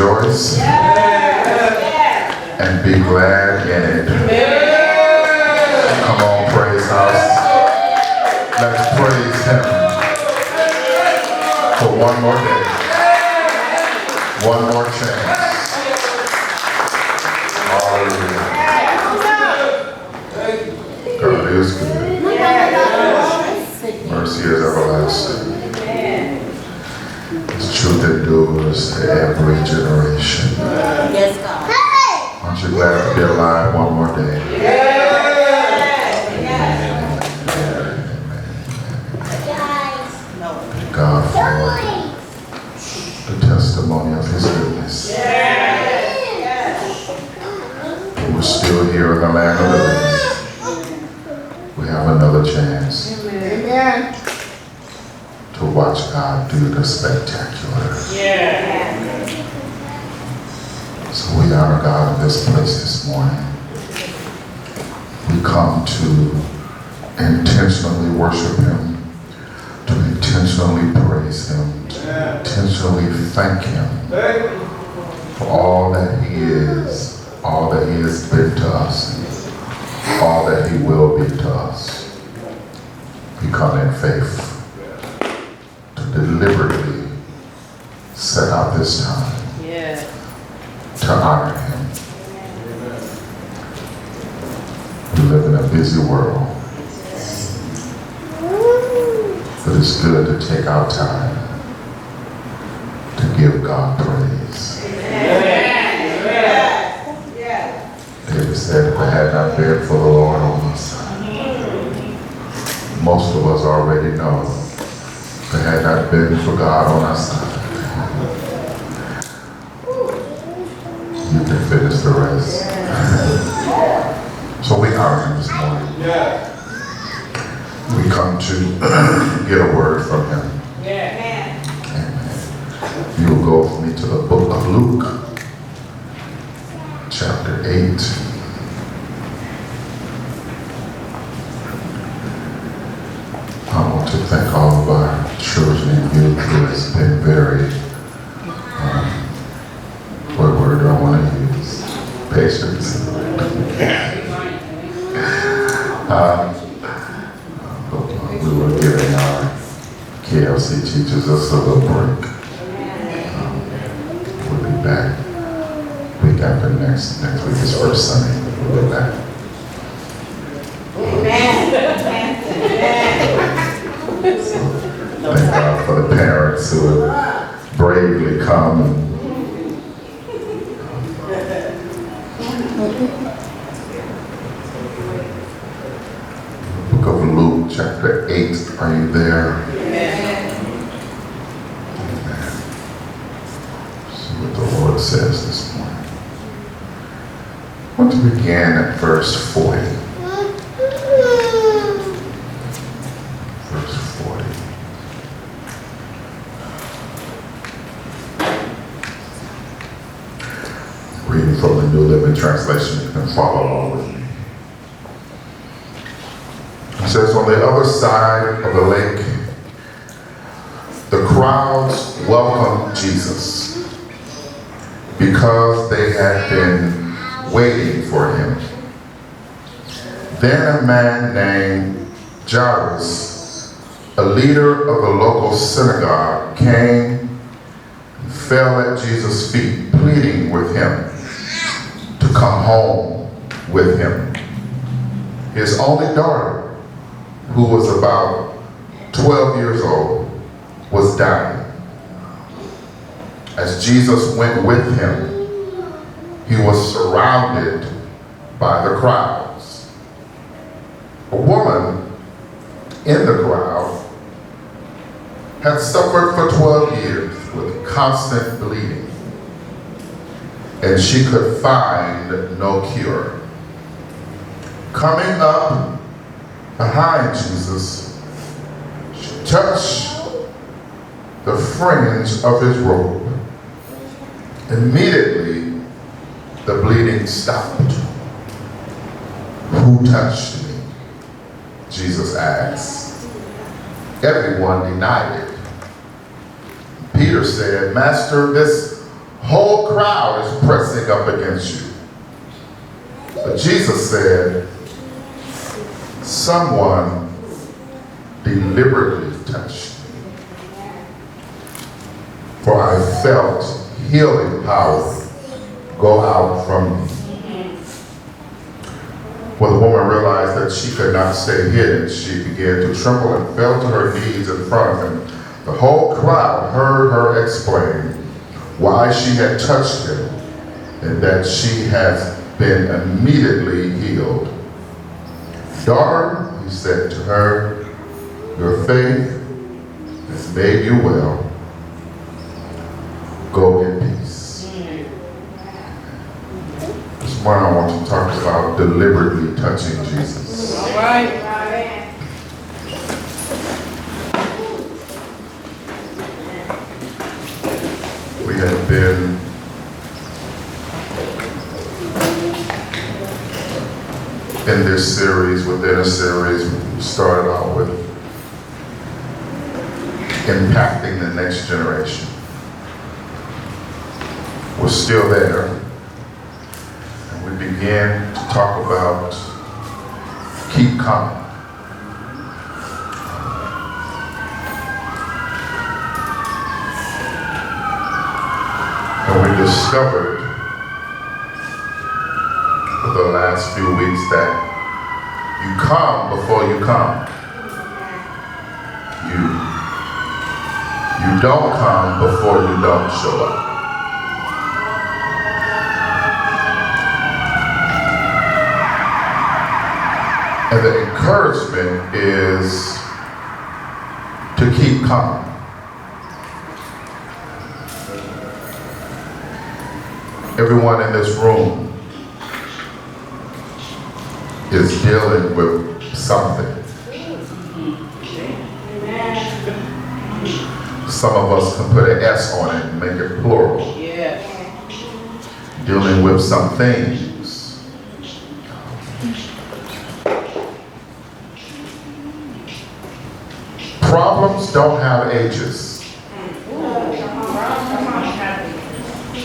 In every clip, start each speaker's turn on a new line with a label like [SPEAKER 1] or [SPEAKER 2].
[SPEAKER 1] rejoice and be glad in it. Come on, praise house. Let's praise him for one more day, one more chance. Hallelujah. God is good. Mercy is everlasting. His truth endures to every generation.
[SPEAKER 2] Yes, God.
[SPEAKER 1] Aren't you glad to be alive one more day? Thank God for the testimony of his goodness. We're still here in the land of the living. We have another chance to watch God do the spectacular. So we honor God in this place this morning. We come to intentionally worship him, to intentionally praise him, to intentionally thank him for all that he is, all that he has been to us, all that he will be to us. We come in faith to deliberately set out this time to honor him. We live in a busy world, but it's good to take our time to give God praise. David said, if it had not been for the Lord on my side, most of us already know, if it had not been for God on our side, you can finish the rest. So we honor him this morning. We come to get a word from him. Amen. You will go with me to the book of Luke, chapter 8. I want to thank all of our children and youth who has been very, what word do I want to use? Patience. We were giving our KLC teachers just a little break. We'll be back week after next week is first Sunday. We'll be back. Thank God for the parents who have bravely come. Book of Luke, chapter 8. Are you there? Amen. See what the Lord says this morning. I want to begin at verse 40. Verse 40. Reading from the New Living Translation, you can follow along with me. It says, on the other side of the lake, the crowds welcomed Jesus because they had been waiting for him. Then a man named Jairus, a leader of the local synagogue, came and fell at Jesus' feet, pleading with him to come home with him. His only daughter, who was about 12 years old, was dying. As Jesus went with him, he was surrounded by the crowds. A woman in the crowd had suffered for 12 years with constant bleeding, and she could find no cure. Coming up behind Jesus, she touched the fringe of his robe. Immediately, the bleeding stopped. Who touched me? Jesus asked. Everyone denied it. Peter said, Master, this Whole crowd is pressing up against you. But Jesus said, someone deliberately touched me, for I felt healing power go out from me. When the woman realized that she could not stay hidden, she began to tremble and fell to her knees in front of him. The whole crowd heard her explain why she had touched him and that she had been immediately healed. Daughter, he said to her, your faith has made you well. Go in peace. This morning I want to talk about deliberately touching Jesus.
[SPEAKER 2] All right.
[SPEAKER 1] We have been in this series, within a series, we started out with impacting the next generation. We're still there. And we began to talk about keep coming. And we discovered for the last few weeks that you come before you come. You don't come before you don't show up. And the encouragement is to keep coming. Everyone in this room is dealing with something. Some of us can put an S on it and make it plural.
[SPEAKER 2] Yeah.
[SPEAKER 1] Dealing with some things. Problems don't have ages.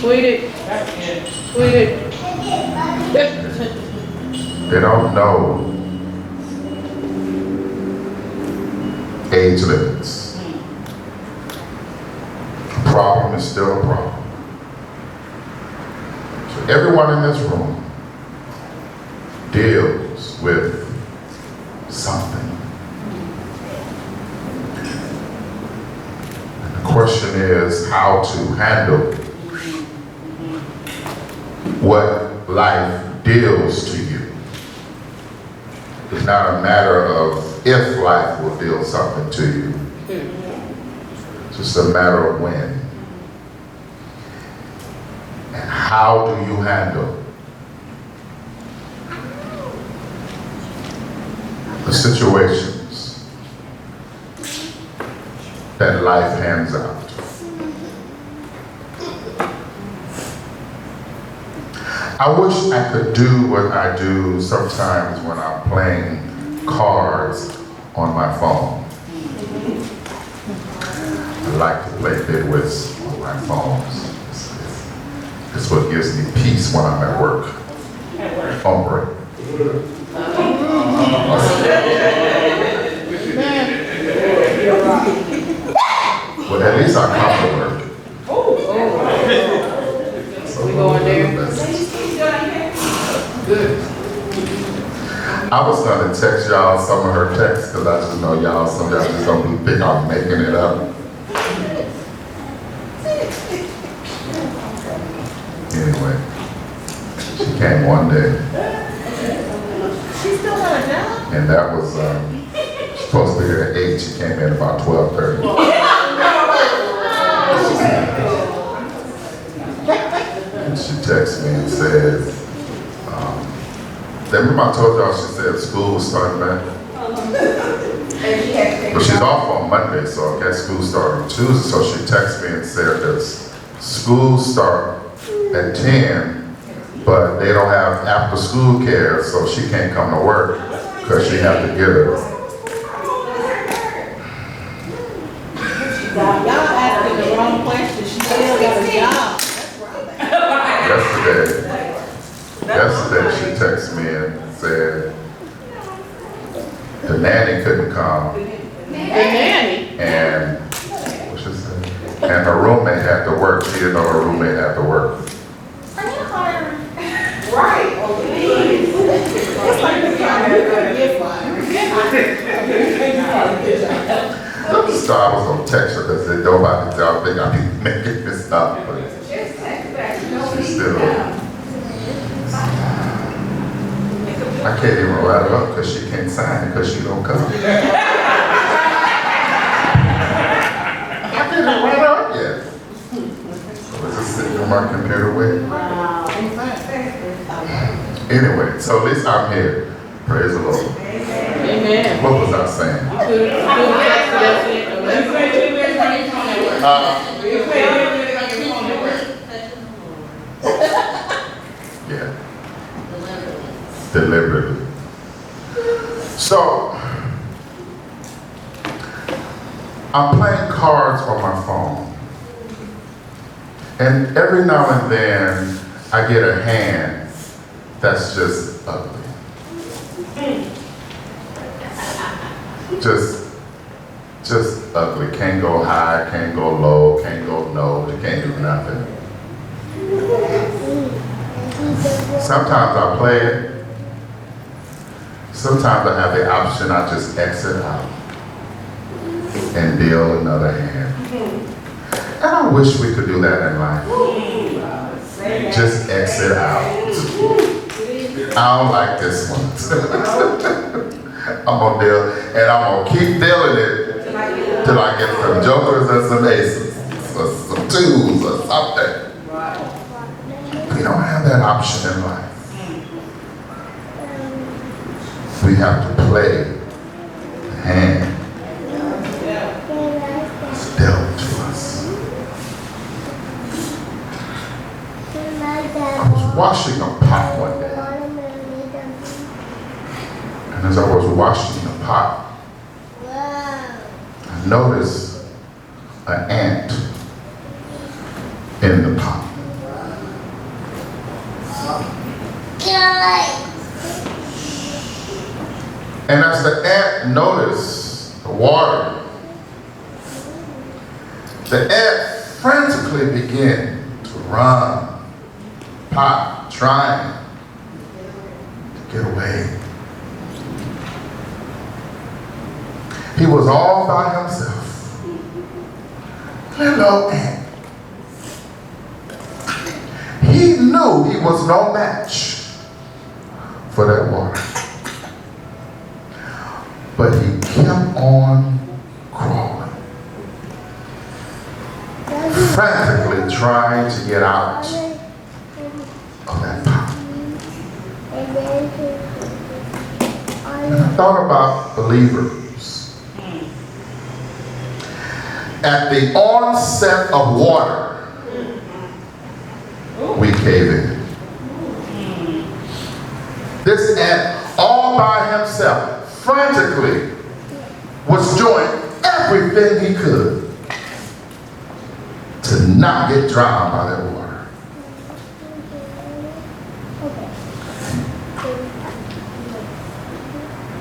[SPEAKER 2] Tweet it. Tweet it.
[SPEAKER 1] They don't know age limits. A problem is still a problem. So everyone in this room deals with something. And the question is how to handle what life deals to you. It's not a matter of if life will deal something to you. It's just a matter of when. And how do you handle the situations that life hands out? I wish I could do what I do sometimes when I'm playing cards on my phone. I like to play bidwits on my phone. It's what gives me peace when I'm at work. On break. Well, at least I come to work.
[SPEAKER 2] We going there?
[SPEAKER 1] I was gonna text y'all some of her texts because I just know y'all, some of y'all just don't think I'm making it up. Anyway, she came one day.
[SPEAKER 3] She still got a job?
[SPEAKER 1] And that was supposed to be here at 8. She came in about 12:30. And she texted me and said, remember I told y'all she said school was starting back? But she's off on Monday, so I guess school started on Tuesday. So she texted me and said that school start at 10, but they don't have after school care, so she can't come to work because she have to get her.
[SPEAKER 3] Y'all asking the wrong question. She still got a job.
[SPEAKER 1] making this up, but she's still. I can't even write her up because she can't sign it because she don't come. I can't even write her up yet. So it's just sitting on my computer waiting. Anyway, so at least I'm here. Praise the Lord.
[SPEAKER 2] Amen.
[SPEAKER 1] What was I saying? Yeah. Deliberately. So, I'm playing cards on my phone. And every now and then, I get a hand that's just ugly. Just ugly. Can't go high, can't go low, can't go no, you can't do nothing. Sometimes I play it. Sometimes I have the option, I just exit out and deal another hand. And I wish we could do that in life. Just exit out. I don't like this one. I'm gonna deal, and I'm gonna keep dealing it till I get some jokers and some aces, or some twos or something. We don't have that option in life. We have to play the hand that's dealt to us. I was washing a pot one day. And as I was washing the pot, I noticed an ant in the pot. And as the ant noticed the water, the ant frantically began to run the pot, trying to get away. He was all by himself. Little ant. He knew he was no match for that water. But he kept on crawling, frantically trying to get out of that pot. And I thought about believers. At the onset of water, we cave in. This ant, all by himself, frantically, was doing everything he could to not get drowned by that water.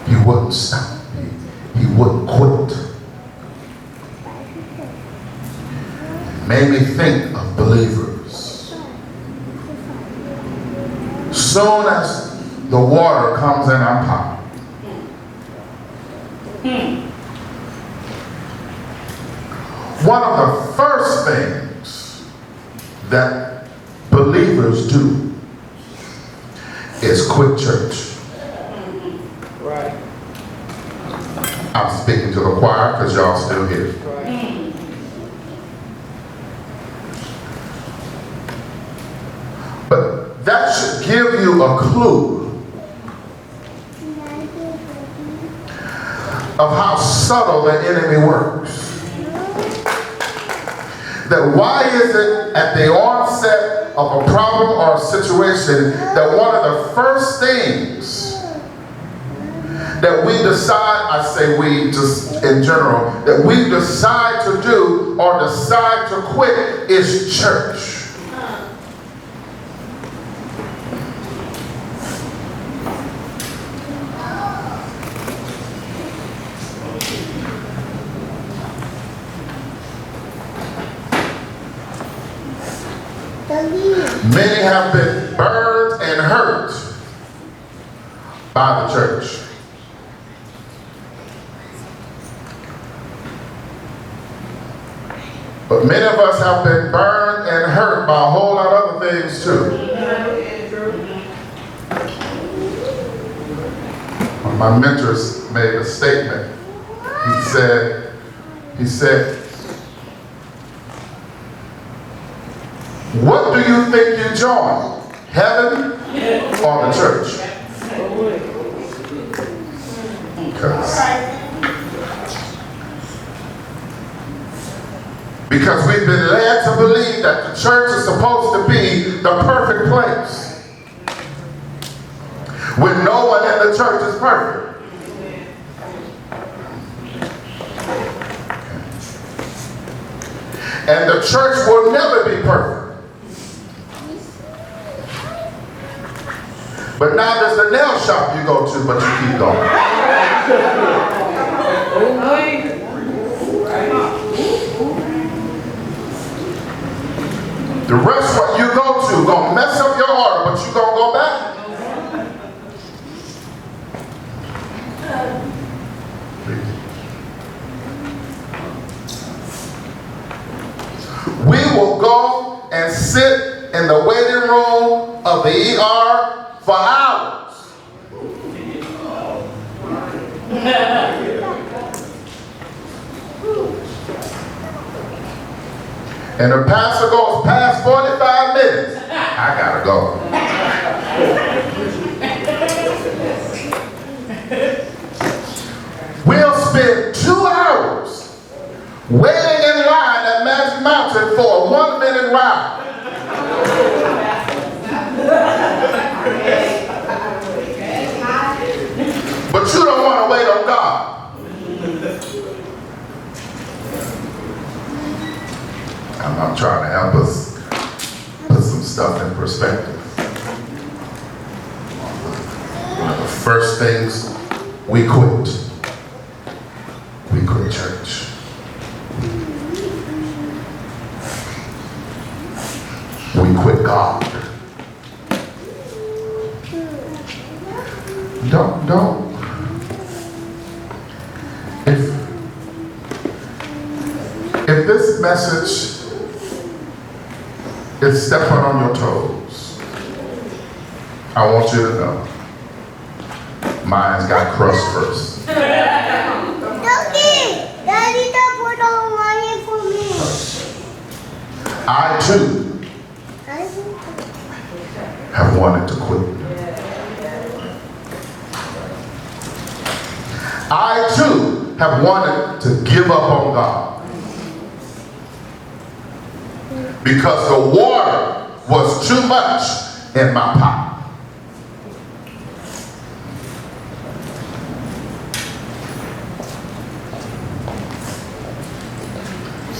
[SPEAKER 1] He wouldn't stop. He wouldn't quit. Made me think of believers. Soon as the water comes in our pot, one of the first things that believers do is quit church.
[SPEAKER 2] Right.
[SPEAKER 1] I'm speaking to the choir because y'all still here.
[SPEAKER 2] Right.
[SPEAKER 1] But that should give you a clue of how subtle the enemy works. That why is it at the onset of a problem or a situation that one of the first things that we decide, I say we just in general, that we decide to do or decide to quit is church. Many have been burned and hurt by the church. But many of us have been burned and hurt by a whole lot of other things too. One of my mentors made a statement. He said, what do you think you join? Heaven or the church? Because we've been led to believe that the church is supposed to be the perfect place, when no one in the church is perfect. And the church will never be perfect. But now there's a nail shop you go to, but you keep going. The restaurant you go to gonna mess up your order, but you gonna go back. We will go and sit in the waiting room of the ER for hours. And the pastor goes past 45 minutes. I gotta go. We'll spend 2 hours waiting in line at Magic Mountain for a 1-minute ride. But you don't want to wait on God. I'm trying to help us put some stuff in perspective. One of the first things we quit church. We quit God. Don't. If this message is stepping on your toes, I want you to know, mine's got crushed first.
[SPEAKER 3] Daddy, put on money for me.
[SPEAKER 1] I too have wanted to quit. I too have wanted to give up on God. Because the water was too much in my pot.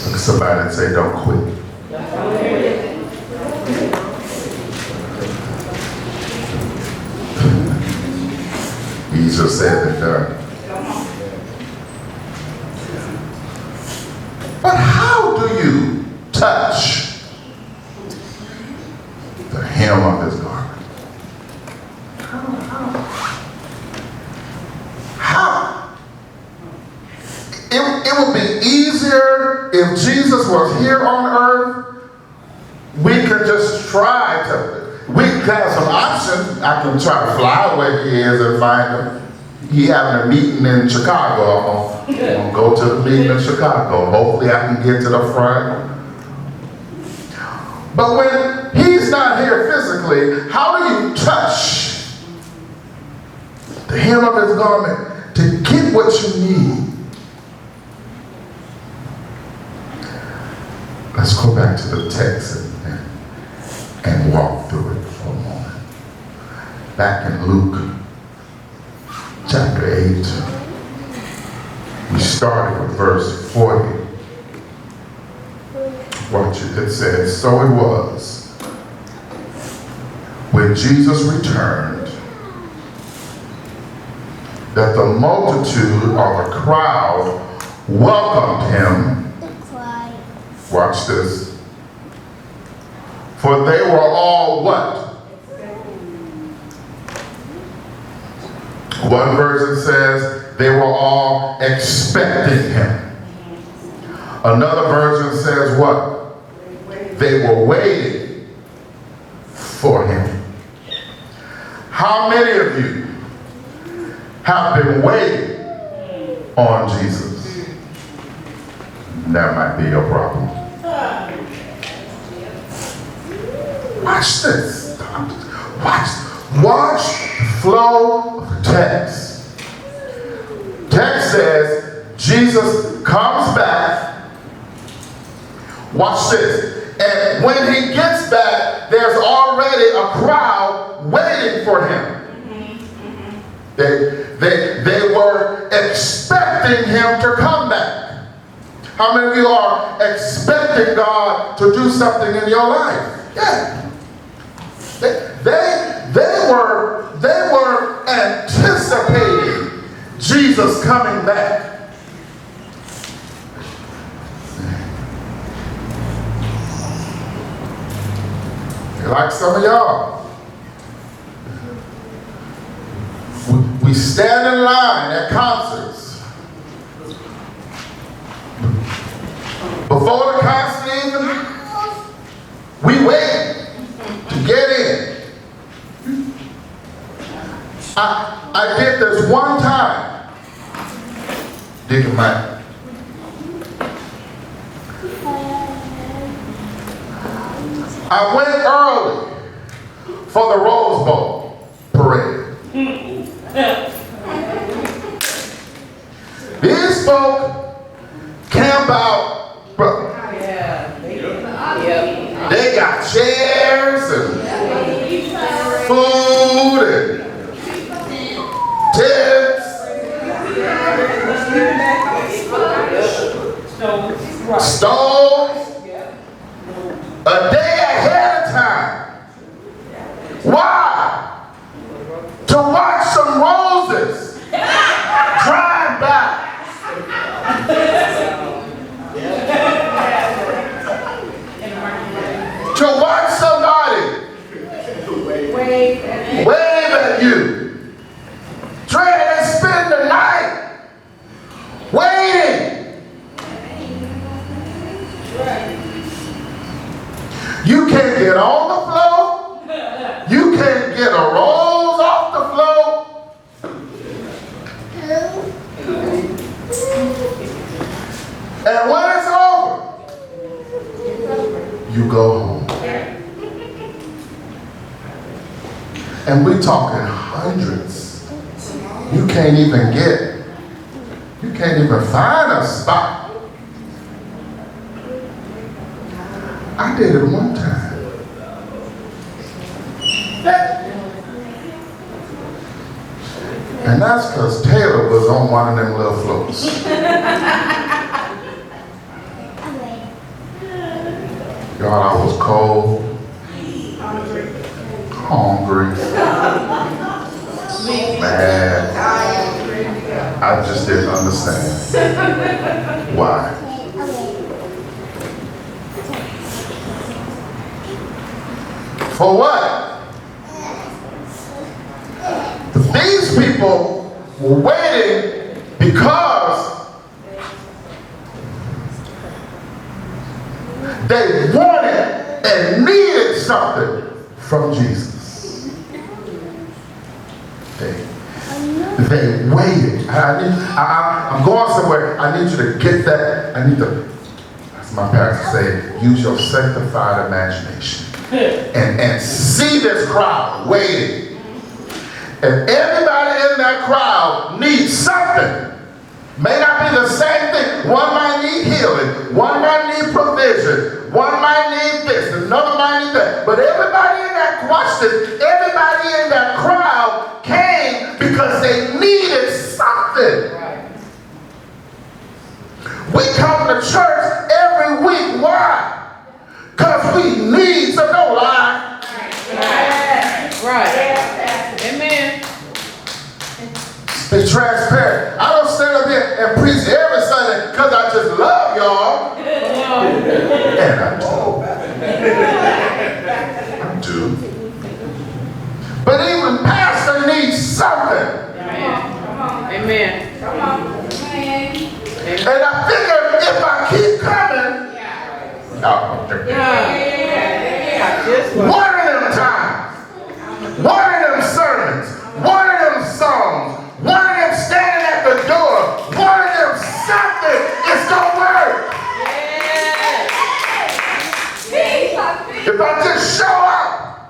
[SPEAKER 1] Look at somebody and say, don't quit. Easier said than done. But how do you touch the hem of his garment? How? It would be easier if Jesus was here on earth. We could just try to. We have some options. I can try to fly where he is and find him. He having a meeting in Chicago. I'm gonna go to the meeting in Chicago. Hopefully I can get to the front. But when he's not here physically, how do you touch the hem of his garment to get what you need? Let's go back to the text and walk through it for a moment. Back in Luke chapter 8, we started with verse 40. Watch it. It says, so it was when Jesus returned that the multitude or the crowd welcomed him. Watch this. For they were all what? One version says they were all expecting him. Another version says what? They were waiting for him. How many of you have been waiting on Jesus? That might be your problem. Watch this. Watch the flow of the text. Text says Jesus comes back. Watch this. And when he gets back, there's already a crowd waiting for him. They were expecting him to come back. How many of you are expecting God to do something in your life? Yeah. They were anticipating Jesus coming back. Like some of y'all. We stand in line at concerts. Before the concert even, we wait to get in. I did this one time. Deacon Mike. I went early for the Rose Bowl parade. These folk camp out, bro. They got chairs and food and tents, stoves, a day ahead of time. Why? To watch some roses drive by. To watch somebody wave at you. Try to spend the night waiting. You can't get on the floor. You can't get a rose off the floor. And when it's over, you go home. And we're talking hundreds. You can't even find a spot. I did it one time. And that's because Taylor was on one of them little floats. God, I was cold, hungry, mad. I just didn't understand why. For what? These people were waiting because they wanted and needed something from Jesus. They waited. I'm going somewhere. I need you to get that. As my pastor said, use your sanctified imagination. And see this crowd waiting. And everybody in that crowd needs something. May not be the same thing. One might need healing. One might need provision. One might need this. Another might need that. But everybody in that, watch this, everybody in that crowd came because they needed something. We come to church every week. Why? Because we need to know life.
[SPEAKER 2] Right. Amen.
[SPEAKER 1] Be transparent. I don't stand up here and preach every Sunday because I just love y'all. And I do. But even pastor needs something.
[SPEAKER 2] Amen. Come on.
[SPEAKER 1] And I figure if I keep coming,
[SPEAKER 2] Just
[SPEAKER 1] One of them times, one of them sermons, one of them songs, one of them standing at the door, one of them something, it's gonna work. If I just show up,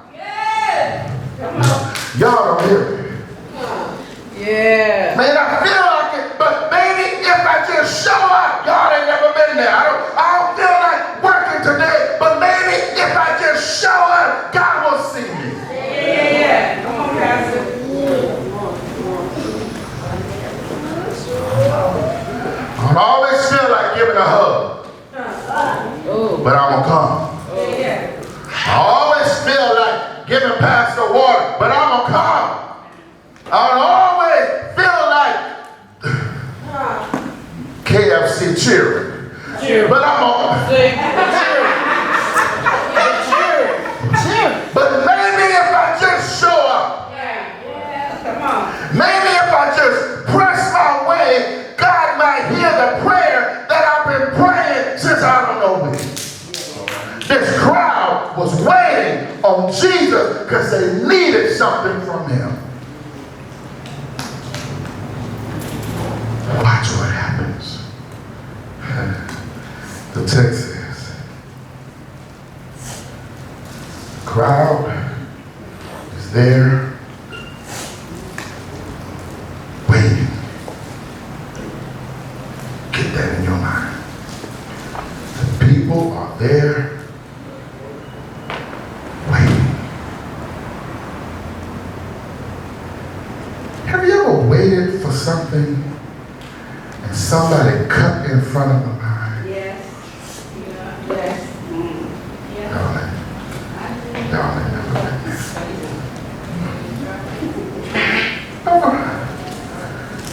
[SPEAKER 1] y'all don't hear me.
[SPEAKER 2] Yeah.
[SPEAKER 1] Man, I feel like it, but maybe if I just show up, y'all ain't never been there. I don't feel like working today, but maybe if I just show up, God will see me.
[SPEAKER 2] Yeah. Come on, Pastor.
[SPEAKER 1] I don't always feel like giving a hug, but I'm gonna come. I always feel like giving Pastor water, but I'm gonna come. I don't always feel like KFC cheering, but I'm gonna. But maybe if I just show up, maybe if I just press my way, God might hear the prayer that I've been praying since I don't know when. This crowd was waiting on Jesus because they needed something from him. Watch what happens. The text says, the crowd is there waiting. Get that in your mind. The people are there waiting. Have you ever waited for something and somebody cut in front of the line? Y'all ain't never been there.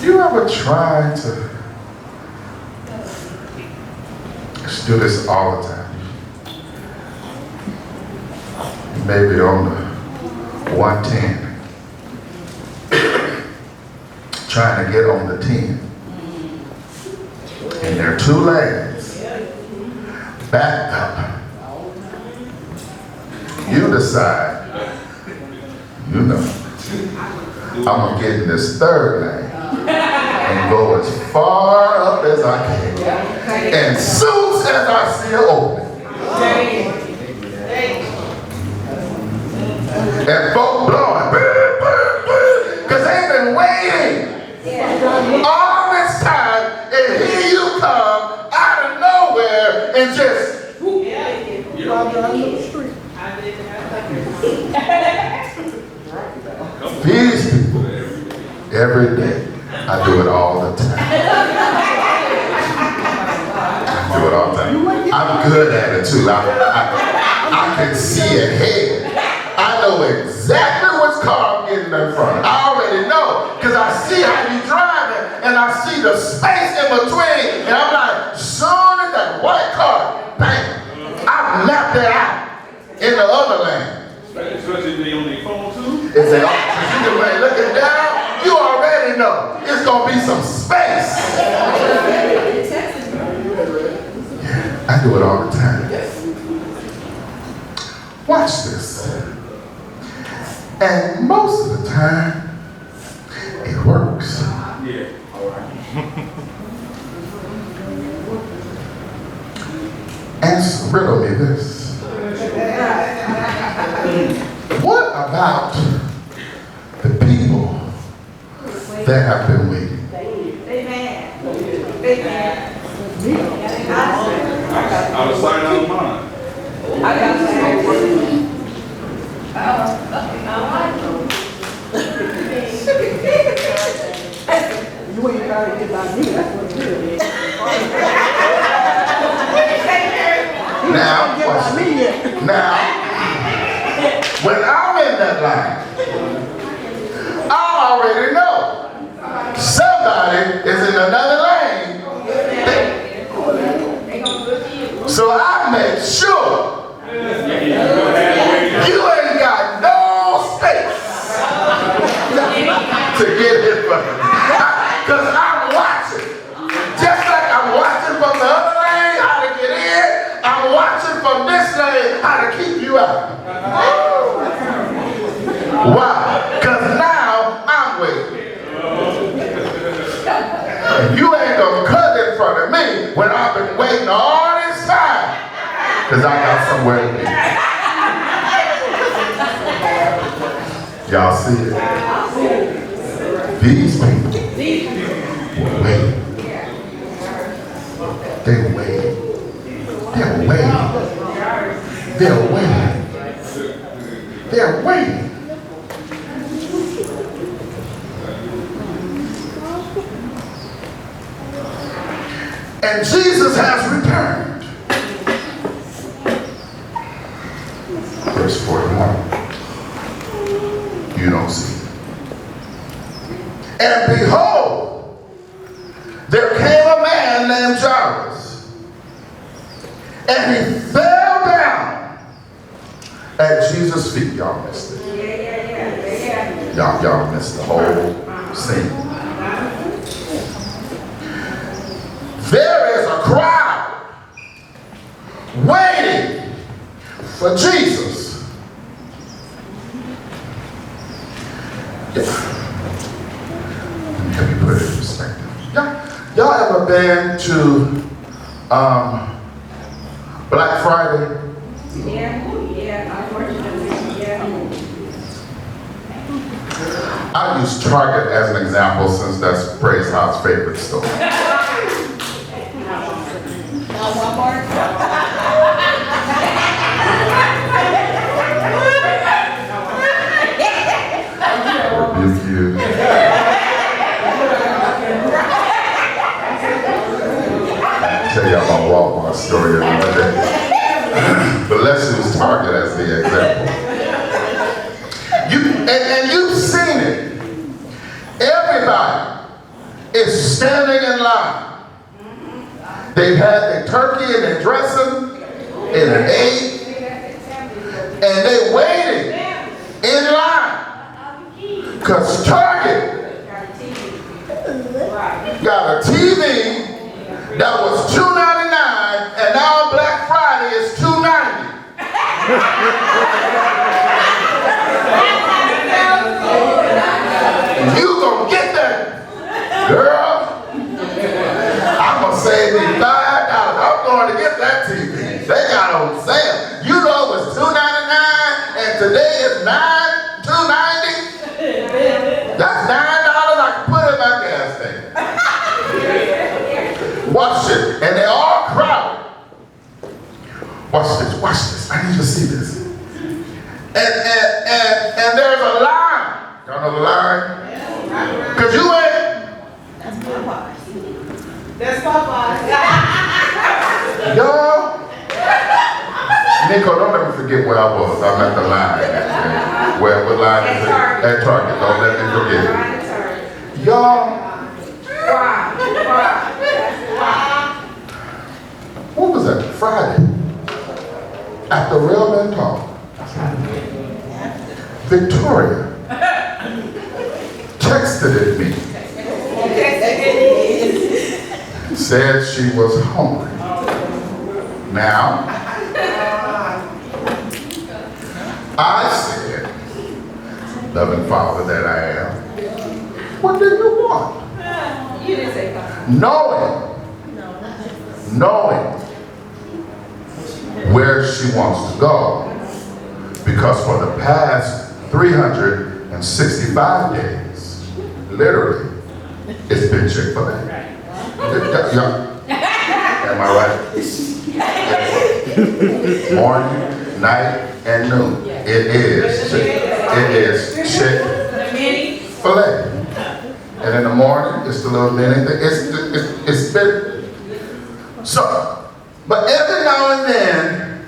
[SPEAKER 1] You ever tried to do this all the time? Maybe on the 110, trying to get on the 10. And there are two lanes backed up. You decide, you know, I'm gonna get in this third lane and go as far up as I can. And soon as I see it open, and folk blowing, because they've been waiting all this time, and here you come out of nowhere and just these people every day. I do it all the time. I do it all the time. I'm good at it too. I can see ahead. I know exactly which car I'm getting in front of. I already know because I see how you driving and I see the space in between and I'm like, soon as that white car, bang, I mapped that out in the other lane.
[SPEAKER 4] Especially when on their phone too.
[SPEAKER 1] It's an option. You can looking down, you already know it's gonna be some space. Yeah, I do it all the time. Watch this. And most of the time, it works.
[SPEAKER 4] Yeah, all right.
[SPEAKER 1] Answer, riddle me this. What about the people that have been waiting?
[SPEAKER 4] Out of sight, out of mind.
[SPEAKER 3] You ain't got to get by me, that's what it is.
[SPEAKER 1] Now, watch this. Now, when I'm in that line, I already know somebody is in another lane. So I make sure you ain't got no space to get in front of me. Because I'm watching. Just like I'm watching from the other lane how to get in, I'm watching Why? Because now I'm waiting. And you ain't gonna cut in front of me when I've been waiting all this time. Because I got somewhere to be. Y'all see it? These people were waiting. They were waiting. They're waiting. They're waiting. They're waiting. And Jesus has returned. Verse 41. You don't see it. And behold, there came a man named Jairus, and he fell down at Jesus' feet. Y'all missed it. Y'all missed the whole scene. There is a crowd waiting for Jesus. Let me put it in perspective. Y'all ever been to Black Friday?
[SPEAKER 3] Yeah, unfortunately, yeah.
[SPEAKER 1] I use Target as an example since that's Praise House' favorite store. Rebuke you. Tell y'all my Walmart story another day. But let's use Target as the example. And you've seen it. Everybody is standing in line. They've had their turkey and their dressing and an egg, and they're waiting in line. Because Target got a TV that was $2.99, and now Black Friday is $2.90. You gonna get that, girl? I'm gonna save me $5. I'm going to get that TV. They got on sale. You know it was $2.99, and today is $2.90. That's $9 I can put in my gas tank. Watch it, and they're all crowded. Watch this, watch this. I need you to see this. And there's a line. Y'all know the line? Because you ain't.
[SPEAKER 3] That's Popeye.
[SPEAKER 1] Y'all. Nico, don't let me forget where I was. I'm at the line. What line is it? At Target. Don't let me forget. Y'all. What was that? Friday. At the Railman Talk. Victoria texted at me. Said she was hungry. Now, I said, loving Father that I am, what do you want?
[SPEAKER 3] You didn't say that.
[SPEAKER 1] Knowing where she wants to go. Because for the past 365 days, literally, it's been Chick-fil-A. Am I right? Morning, night, and noon. It is Chick-fil-A. And in the morning, it's the little mini thing. It's been so. But every now and then,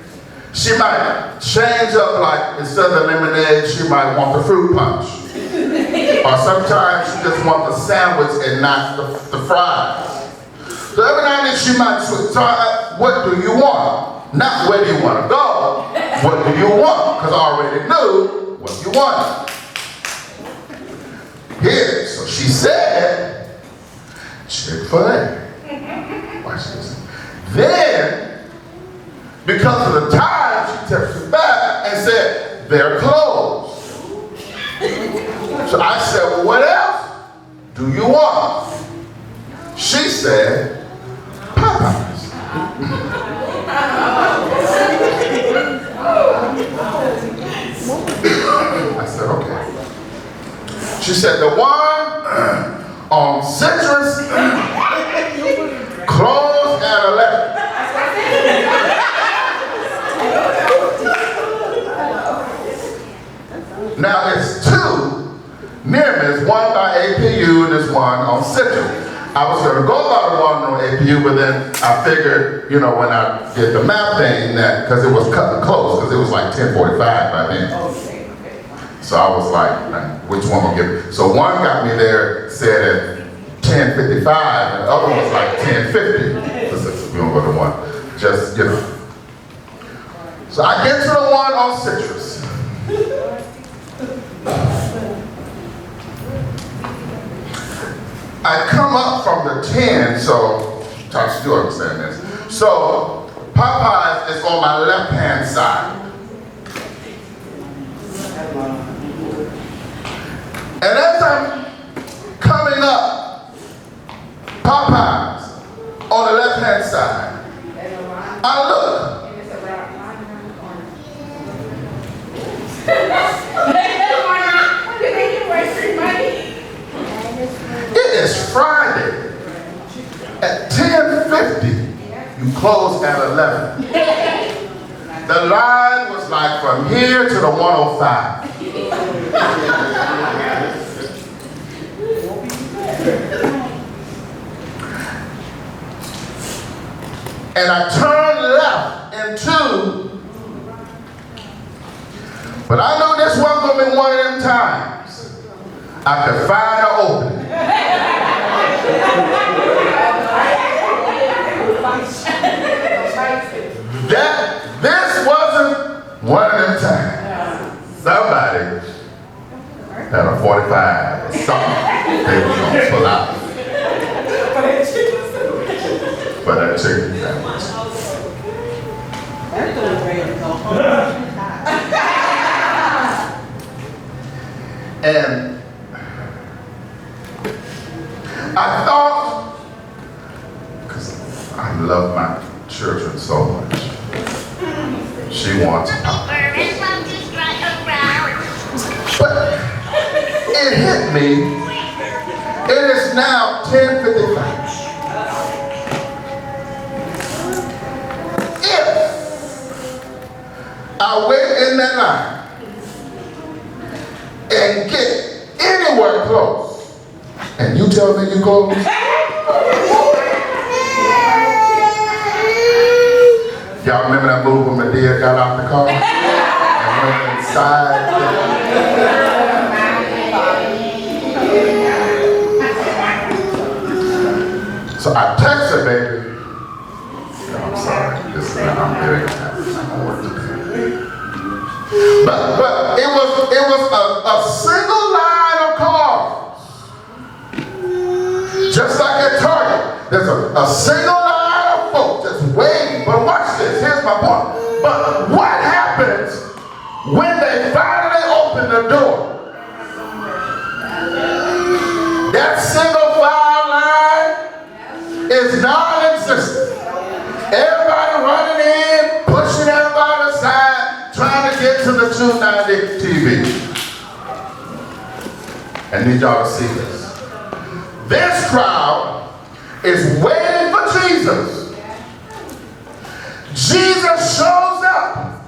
[SPEAKER 1] she might change up, like instead of the lemonade, she might want the fruit punch. Or sometimes she just wants the sandwich and not the fries. So every now and then she might switch. So what do you want? Not where do you want to go? What do you want? Because I already knew what you wanted. Here, so she said, Chick-fil-A. Watch this. Then, because of the time, she texted back and said, they're closed. do you want? She said, Popeyes. I said, okay. She said, the one on Citrus closed at 11. Now it's two near me. It's one by APU and there's one on Citrus. I was going to go by the one on APU, but then I figured, you know, when I did the math thing, that because it was cutting close, because it was like 10:45 by then. So I was like, which one will get? So one got me there, said at 10:55, and the other one was like 10:50. So we don't go to one. Just, you know. So I get to the one on Citrus. I come up from the 10, so, Tasha, you understand this. So, Popeyes is on my left-hand side. And as I'm coming up, Popeyes on the left-hand side, I look. It is Friday at 10:50. You close at 11. The line was like from here to the 105. And I turned left into, but I knew this wasn't going to be one of them times I could find an opening. This wasn't one of them times. Somebody had a 45 or something they were going to pull out for that chicken sandwich. And I thought, because I love my children so much, she wants Popeyes. But it hit me, it is now 10:55. If I wait in that line and get anywhere close, and you tell me you close, y'all remember that movie when Medea got out the car and went inside? So I text her, baby. I'm sorry, this is I'm getting I'm work today. But it was a single line of cars. Just like at Target, there's a single line of folks just waiting. But watch this, here's my point. But what happens when they finally open the door? That single file line is non-existent. Everybody running in, pushing everybody aside, trying to get to the 290 TV. I need y'all to see this. This crowd is waiting for Jesus. Jesus shows up.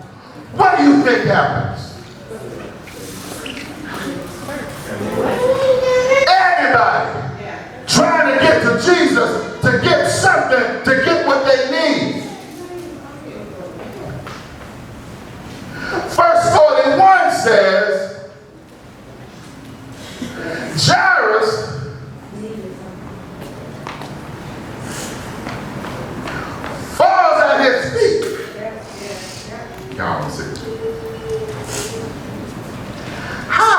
[SPEAKER 1] What do you think happens? Everybody trying to get to Jesus to get something, to get what they need. Verse 41 says, Jairus falls at his feet. Y'all don't see it. How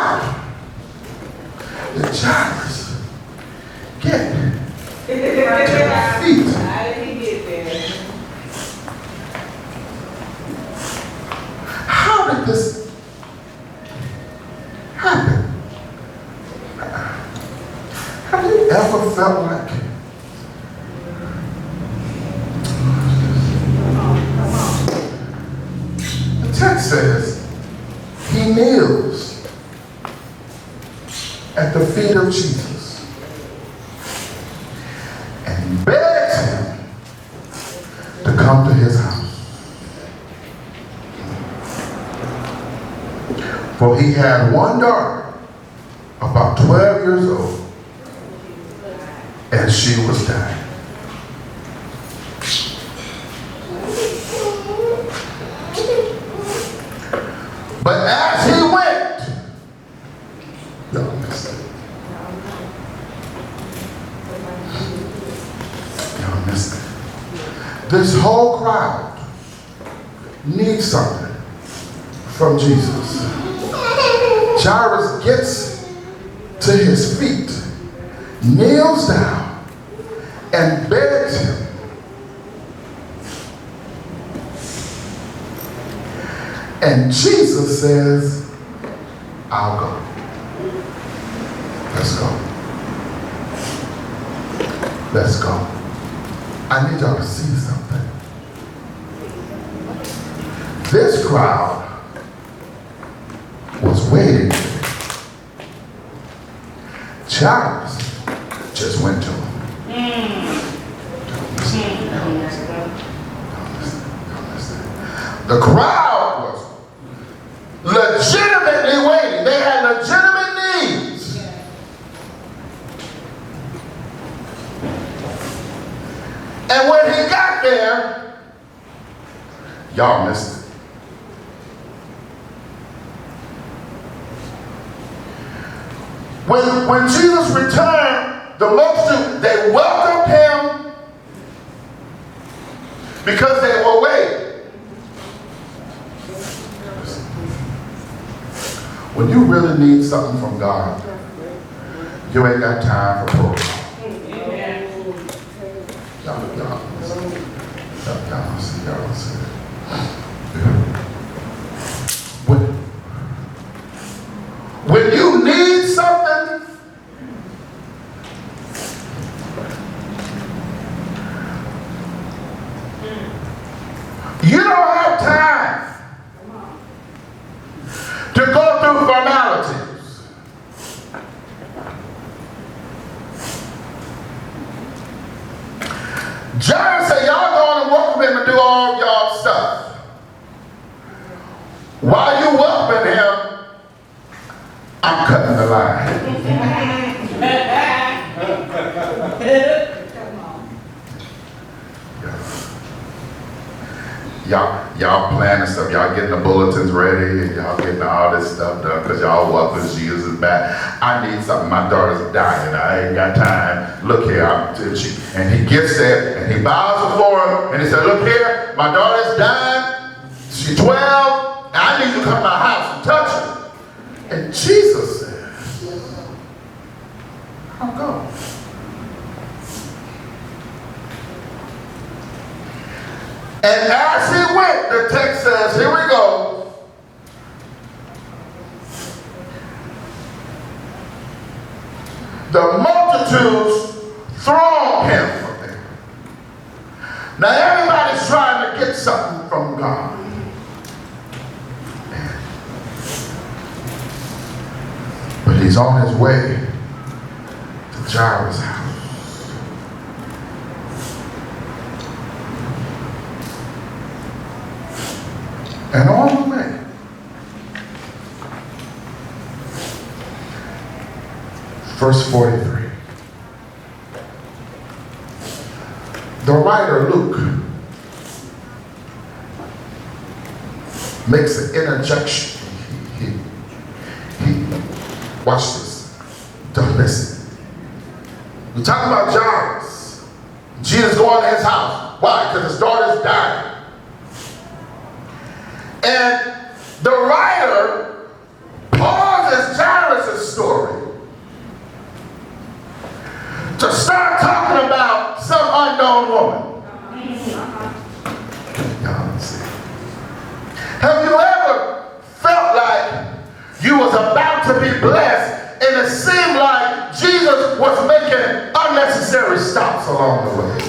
[SPEAKER 1] did Jairus get to his feet?
[SPEAKER 2] How did he get there?
[SPEAKER 1] How did this happen? Have you ever felt like the text says he kneels at the feet of Jesus and begs him to come to his house. For he had one daughter, about 12 years old, and she was dying. But as he went, y'all missed it. Y'all missed it. This whole crowd needs something from Jesus. Jairus gets to his feet, kneels down, and begs him. And Jesus says, I'll go. Let's go. Let's go. I need y'all to see something. This crowd was waiting. Jairus just went to him. Don't listen. The crowd was legitimately waiting. They had legitimate needs. And when he got there, y'all missed it. When Jesus returned, the multitude, they welcomed him because they were waiting. When you really need something from God, you ain't got time for protocol. Y'all see it. When you need something, you don't have time to go through formalities. John said, y'all going to welcome him and do all y'all stuff. While you welcoming him, I'm cutting the line. Y'all planning stuff. Y'all getting the bulletins ready and y'all getting all this stuff done because y'all welcome Jesus back. I need something. My daughter's dying. I ain't got time. Look here. And he gets there and he bows before him and he said, look here, my daughter's dying. She's 12. And I need you to come to my house and touch her. And Jesus said, I'll go. And as he went, the text says, here we go. The multitudes thronged him from there. Now everybody's trying to get something from God. But he's on his way to Jairus' house. And on the way, verse 43, the writer Luke makes an interjection. Watch this. Don't listen. We're talking about Jairus. Jesus going to his house. Why? Because his daughter's dying. And the writer pauses Jairus' story to start talking about some unknown woman. Y'all see. Have you ever felt like you was about to be blessed and it seemed like Jesus Jesus was making unnecessary stops along the way.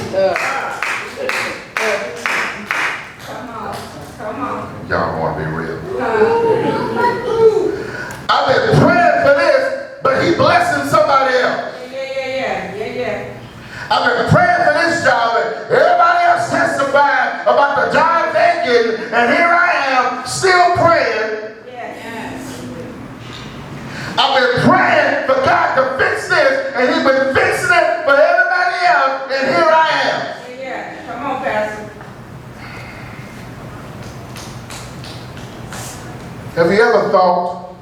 [SPEAKER 2] Come on.
[SPEAKER 1] Y'all want to be real. I've been praying for this, but he blessing somebody else.
[SPEAKER 2] Yeah.
[SPEAKER 1] I've been praying for this job, and everybody else testifying about the job they getting, and here I am still praying. I've been praying for God to fix this, and he's been fixing it for everybody else, and here I am.
[SPEAKER 2] Yeah. Come on, Pastor.
[SPEAKER 1] Have you ever thought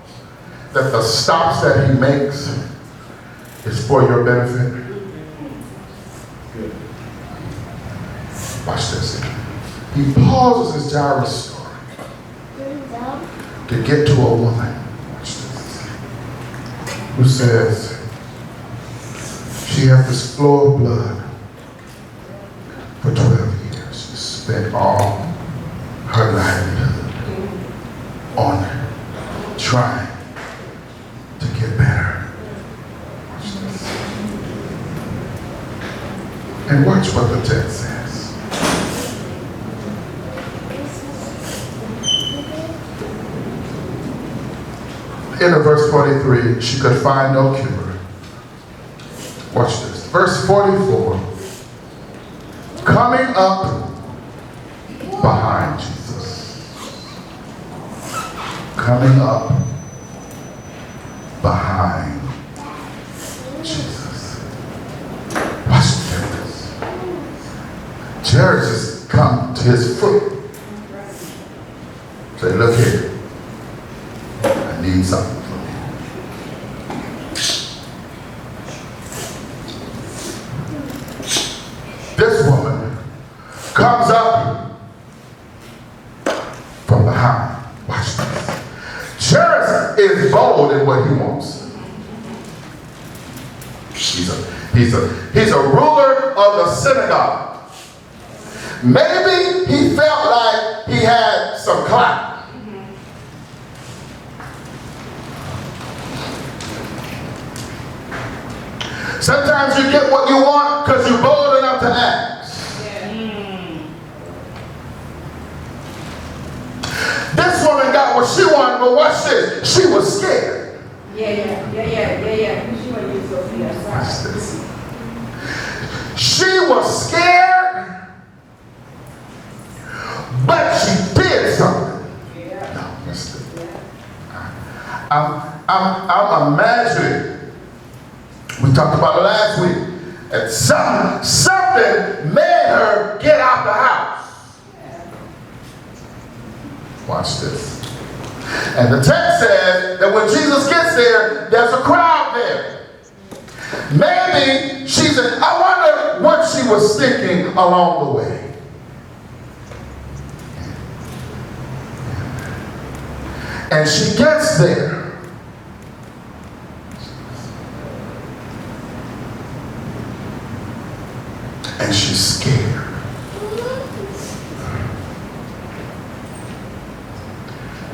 [SPEAKER 1] that the stops that he makes is for your benefit? Watch this. He pauses his Jairus story to get to a woman. Watch this. Who says she had this flow of blood for 12 years. She spent all her livelihood on trying to get better. Watch this. And watch what the text says. In verse 43, she could find no cure. Watch this. Verse 44. Coming up behind Jesus. Coming up behind Jesus. Watch the difference. Jairus has come to his foot. Say, look here. I need something from you. This woman comes up from behind. Watch this. Jairus is bold in what he wants. He's a ruler of the synagogue. Maybe he felt like he had some clout. Sometimes you get what you want because you're bold enough to ask. This woman got what she wanted, but watch this. She was scared.
[SPEAKER 2] Yeah. She want to use Sophia.
[SPEAKER 1] Watch this. She was scared, but she did something. No, listen. I'm imagining. We talked about it last week. And something made her get out the house. Watch this. And the text says that when Jesus gets there, there's a crowd there. Maybe I wonder what she was thinking along the way. And she gets there. And she's scared.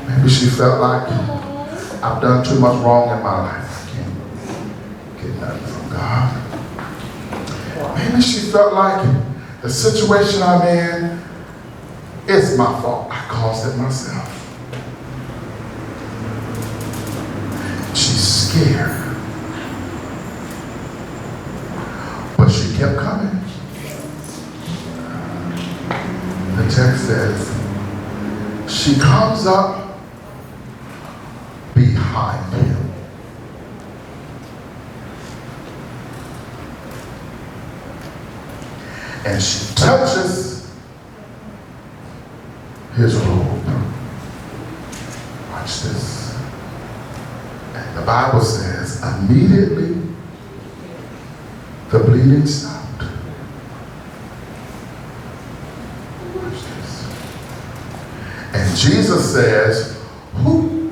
[SPEAKER 1] Maybe she felt like, I've done too much wrong in my life. I can't get nothing from God. Maybe she felt like the situation I'm in is my fault. I caused it myself. She's scared. But she kept coming. The text says, she comes up behind him. And she touches his robe. Watch this. And the Bible says, immediately the bleeding stopped. And Jesus says, who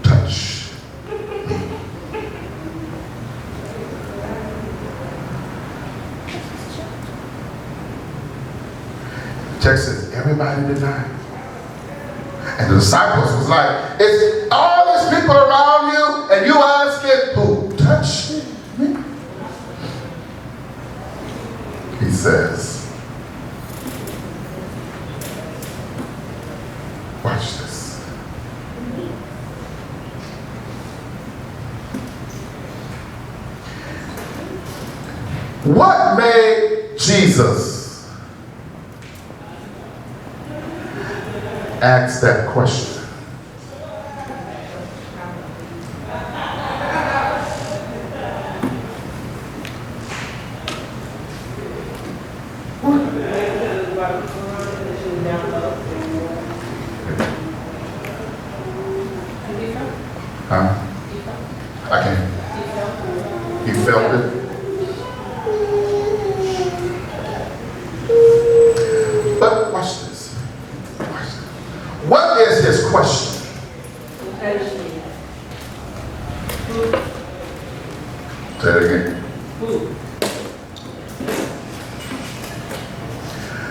[SPEAKER 1] touched me? The text says, everybody denied. And the disciples was like, it's all these people around you, and you asking, who touched me? What made Jesus ask that question? Huh? I can't. He felt it. But watch this. Watch this. What is his question? Say it again.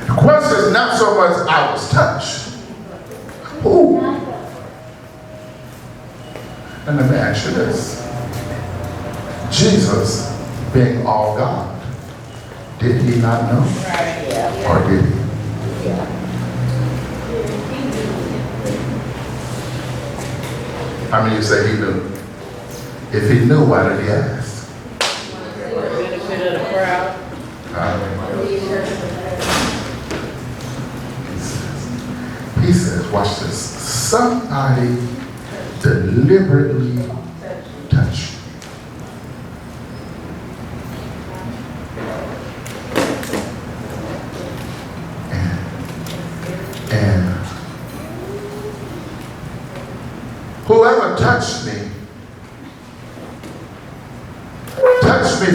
[SPEAKER 1] The question is not so much I was touched. Who? And let me ask you this. Jesus, being all God, did he not know? Or did he? How many of you say he knew? If he knew, why did he ask?
[SPEAKER 3] Benefit of the crowd.
[SPEAKER 1] He says, watch this. Somebody deliberately touched me. And whoever touched me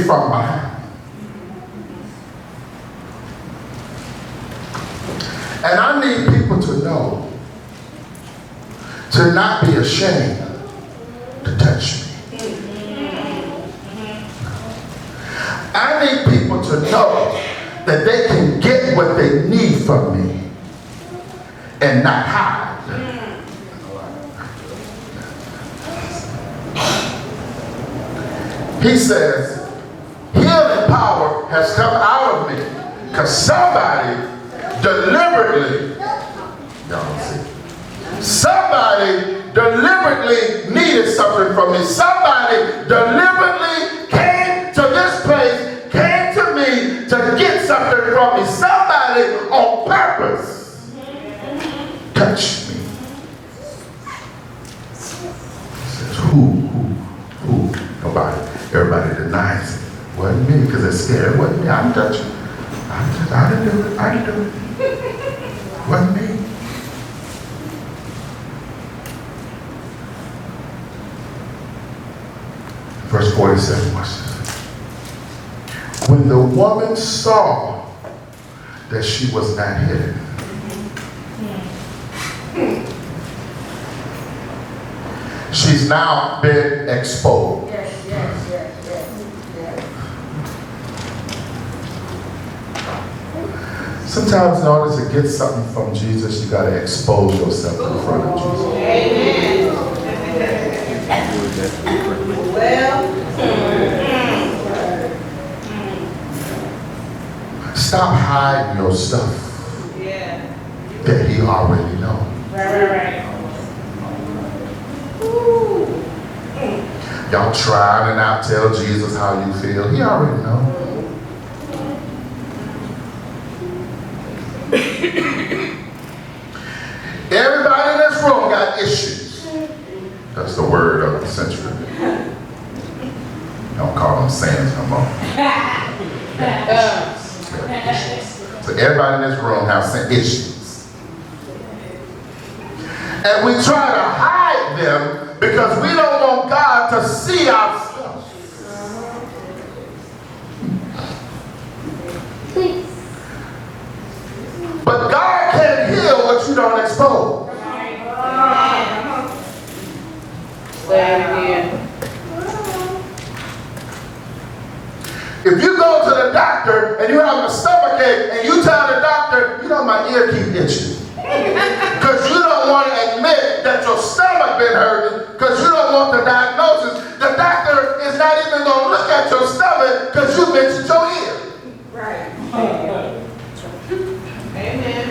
[SPEAKER 1] from behind. And I need people to know, to not be ashamed to touch me. I need people to know that they can get what they need from me and not hide. He says, healing power has come out of me because somebody deliberately, y'all see, somebody deliberately needed something from me. Somebody deliberately came to this place, came to me to get something from me. Somebody on purpose touched me. He says, who? Nobody. Everybody denies it. Wasn't me because they're scared. It wasn't me. I didn't touch it. I didn't do it. Wasn't me. Verse 47, watch this. When the woman saw that she was not hidden, she's now been exposed.
[SPEAKER 2] Yes.
[SPEAKER 1] Sometimes in order to get something from Jesus, you got to expose yourself in front of Jesus.
[SPEAKER 2] Amen. Well.
[SPEAKER 1] Stop hiding your stuff that he already knows.
[SPEAKER 2] Right.
[SPEAKER 1] Y'all trying to not tell Jesus how you feel. He already knows. Everybody in this room got issues. That's the word of the century. Don't call them sins no more. So everybody in this room has some issues. And we try to hide them because we don't want God to see our stuff. But God can't heal what you don't expose.
[SPEAKER 3] Say it again.
[SPEAKER 1] If you go to the doctor and you have a stomach ache and you tell the doctor, you know my ear keep itching. Because you don't want to admit that your stomach been hurting because you don't want the diagnosis. The doctor is not even going to look at your stomach because you mentioned your ear.
[SPEAKER 2] Right.
[SPEAKER 3] Amen.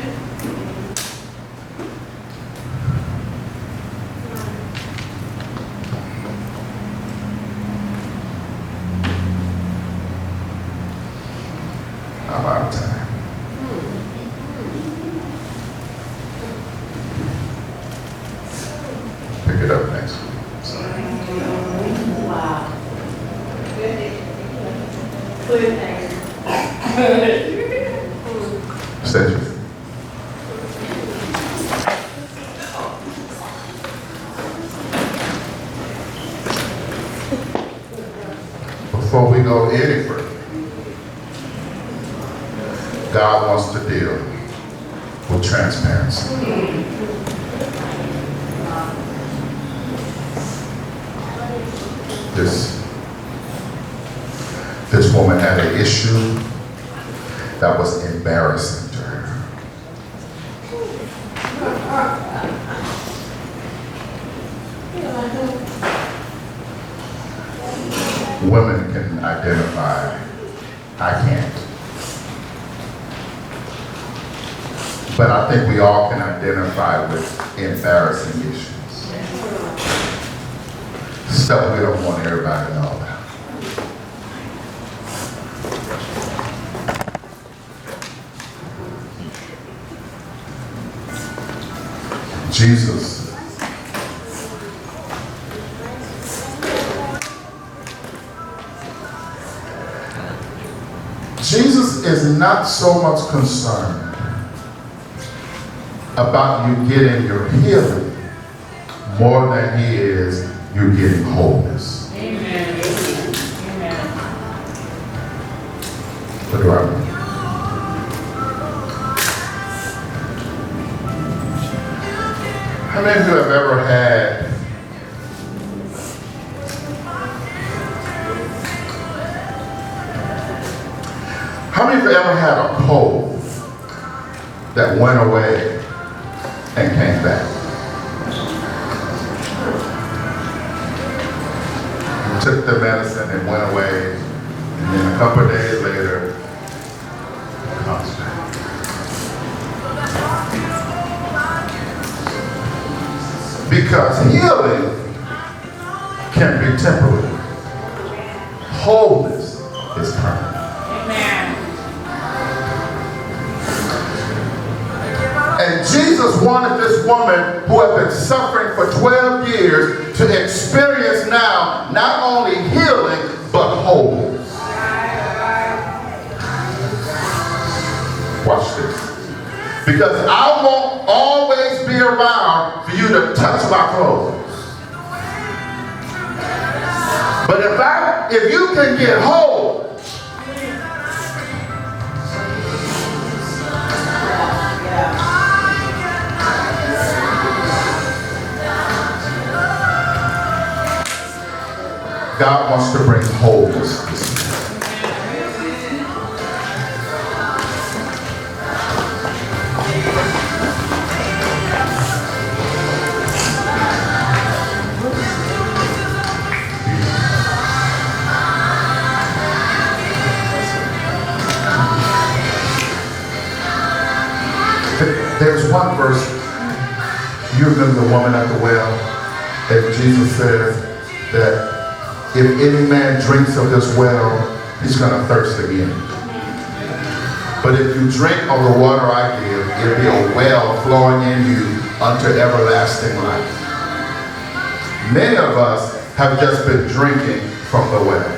[SPEAKER 1] Stand. Before we go any further, God wants to deal with transparency. This woman had an issue that was embarrassing to her. Women can identify. I can't. But I think we all can identify with embarrassing issues. Stuff we don't want everybody to know about. Jesus is not so much concerned about you getting your healing more than he is you getting wholeness.
[SPEAKER 3] Amen. Amen.
[SPEAKER 1] What do I mean? How many of you have ever had a cold that went away and came back? You took the medicine and went away, and then a couple of days later, it comes back. Because healing can be temporary. Wholeness is permanent.
[SPEAKER 3] Amen.
[SPEAKER 1] And Jesus wanted this woman who had been suffering for 12 years to experience now not only healing, but wholeness. Watch this. Because I won't always be around for you to touch my clothes. But if you can get whole, God wants to bring wholeness this year. There's one verse, you remember the woman at the well, that Jesus says that if any man drinks of this well, he's going to thirst again. But if you drink of the water I give, it'll be a well flowing in you unto everlasting life. Many of us have just been drinking from the well.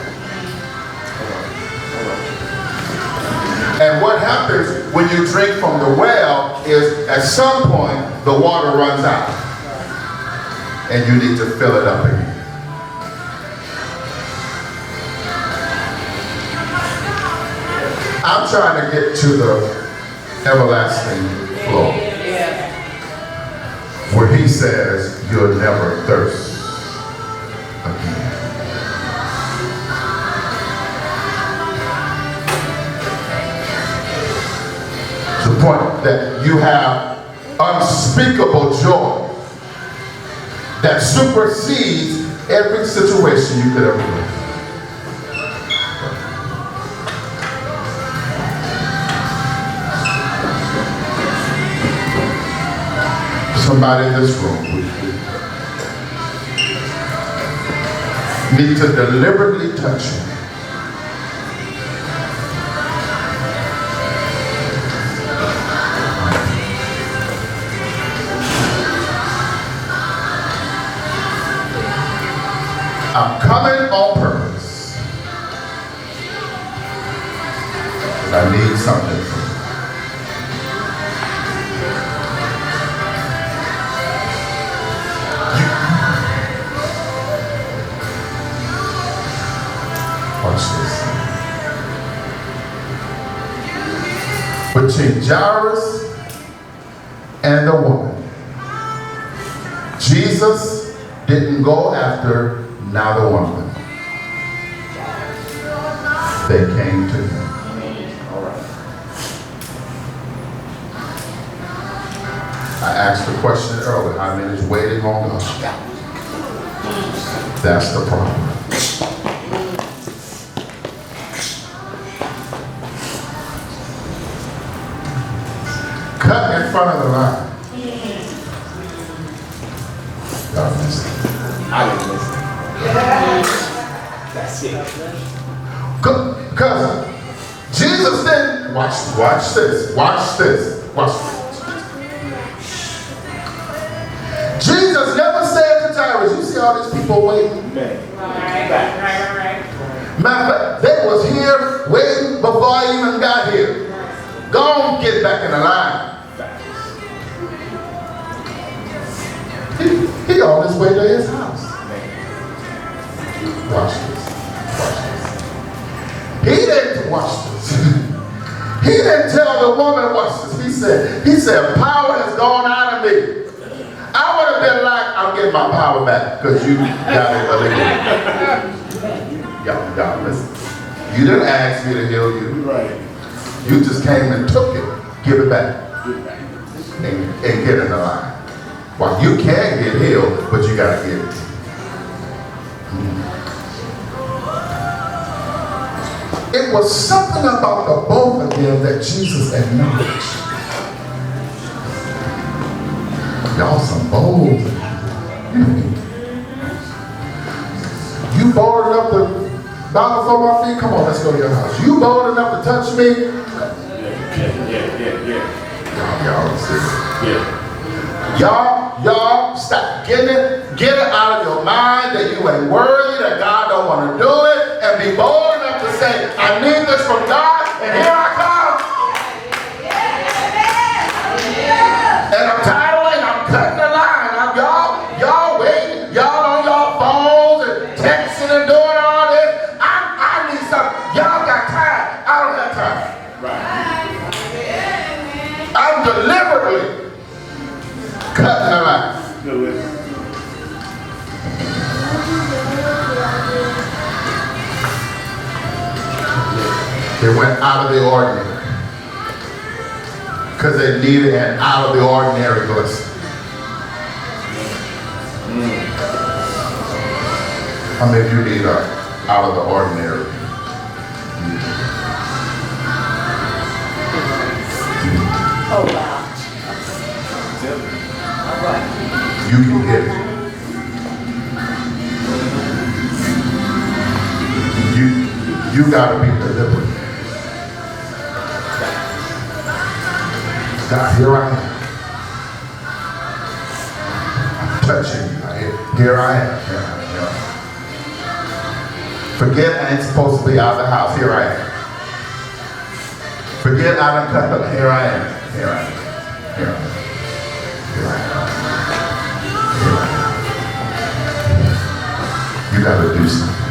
[SPEAKER 1] And what happens when you drink from the well is at some point the water runs out and you need to fill it up again. I'm trying to get to the everlasting flow where he says you'll never thirst again. To the point that you have unspeakable joy that supersedes every situation you could ever live. Somebody in this room need to deliberately touch you. I'm coming on purpose I need something from you. Watch this. Between Jairus and the woman, Jesus didn't go after neither one of them. They came to him. I asked the question earlier, how many is waiting on God? That's the problem. Cut in front of the line. God missed it.
[SPEAKER 5] I didn't listen. That's it.
[SPEAKER 1] Because Jesus didn't, watch this. Jesus never said to Jairus, you see all these people waiting?
[SPEAKER 5] Man.
[SPEAKER 2] Right.
[SPEAKER 1] Matter of fact, they was here waiting before I even got here. Go on, get back in the line. He on his way to his house. Watch this. He didn't watch this. He didn't tell the woman, watch this. He said, power has gone out of me. I would have been like, I'm getting my power back because you got it illegally. Y'all listen. You didn't ask me to heal you.
[SPEAKER 5] Right.
[SPEAKER 1] You just came and took it. Give it back. And get in the line. Well, you can get healed, but you got to get it. It was something about the both of them that Jesus acknowledged. Y'all some bold. You bold enough to bow for my feet? Come on, let's go to your house. You bold enough to touch me?
[SPEAKER 5] Yeah.
[SPEAKER 1] Y'all serious.
[SPEAKER 5] Yeah.
[SPEAKER 1] Y'all stop getting it. Get it out of your mind that you ain't worthy, that God don't want to do it, and be bold enough to say, I need this from God, and here I come. And I'm tired and I'm cutting the line. Y'all waiting. Y'all on y'all phones and texting and doing all this. I need something. Y'all got time. I don't have time.
[SPEAKER 5] Right.
[SPEAKER 1] I'm deliberately cutting the line. They went out of the ordinary because they needed an out of the ordinary blessing. How many of you need an out of the ordinary?
[SPEAKER 3] Oh, wow. All right.
[SPEAKER 1] You can get it. You gotta be deliberate. God, here I am. I'm touching you. Here I am. Forget I ain't supposed to be out of the house. Here I am. Forget I done cut the. Here I am. Here I am. Here I am. Here I am. You gotta do something.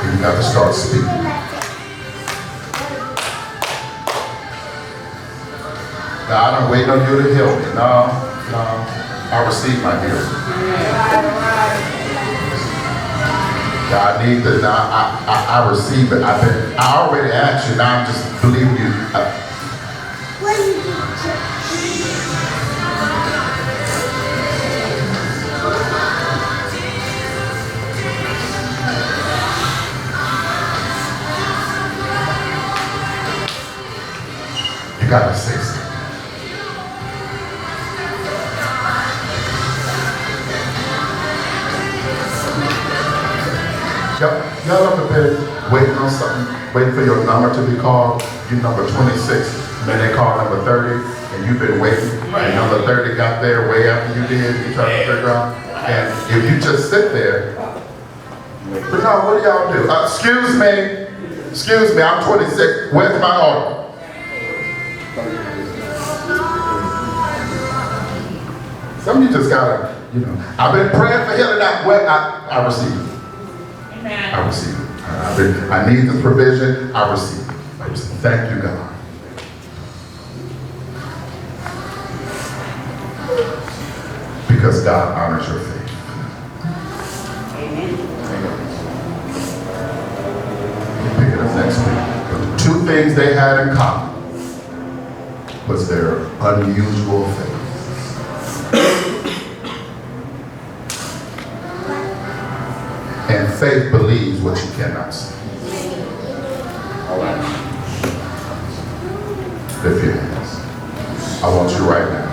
[SPEAKER 1] You gotta start speaking. God, I'm waiting on you to heal me. No. I receive my healing. God, I need this. Now I receive it. I already asked you. Now I'm just believing you. You gotta say something. Y'all up a bit waiting on something, waiting for your number to be called. you number 26, then they call number 30, and you've been waiting, and number 30 got there way after you did, you trying to figure out, and if you just sit there, but no, what do y'all do? Excuse me, I'm 26, where's my order? Some of you just gotta, I've been praying for healing, I receive it.
[SPEAKER 2] Amen.
[SPEAKER 1] I receive it. I need this provision, I receive it. Thank you, God. Because God honors your faith.
[SPEAKER 2] Amen.
[SPEAKER 1] Pick it up next week. But the two things they had in common was their unusual faith. And faith believes what you cannot see. All right. Lift your hands. I want you right now,